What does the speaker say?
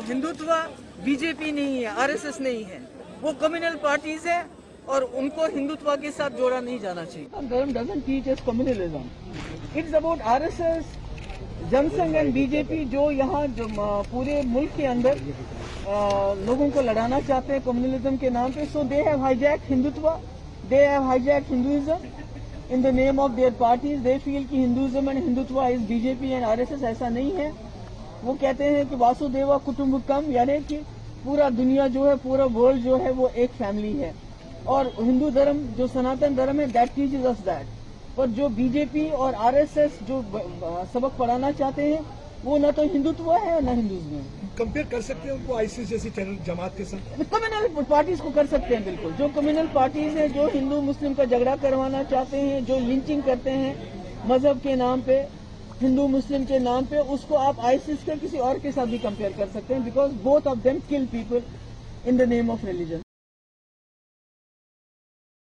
Hindutva BJP नहीं है, RSS नहीं है, वो कम्युनल पार्टीज है और उनको हिंदुत्व के साथ जोड़ा नहीं जाना चाहिए। धर्म doesn't teach us communalism. It's about RSS, Jansangh and BJP जो यहाँ जो पूरे मुल्क के अंदर लोगों को लड़ाना चाहते हैं कम्युनलिज्म के नाम पे। So they have hijacked Hindutva, they have hijacked Hinduism in the name of their parties. They feel कि Hinduism and Hindutva is BJP and RSS. ऐसा नहीं है। वो कहते हैं कि वासुदेवा कुटुंबकम, यानी कि पूरा दुनिया जो है, पूरा वर्ल्ड जो है वो एक फैमिली है। और हिंदू धर्म जो सनातन धर्म है दैट टीचेस अस दैट। पर जो बीजेपी और आरएसएस जो सबक पढ़ाना चाहते हैं वो न तो हिंदुत्व है न हिंदुइज्म है। कंपेयर कर सकते हैं उनको आईसिस जैसी जमात के साथ? कम्युनल पार्टीज को कर सकते हैं बिल्कुल। जो कम्युनल पार्टीज हैं जो हिंदू मुस्लिम का झगड़ा करवाना चाहते हैं, जो लिंचिंग करते हैं मजहब के नाम पे, हिंदू मुस्लिम के नाम पे, उसको आप आईसिस के किसी और के साथ भी कंपेयर कर सकते हैं, because both of them kill people in the name of religion.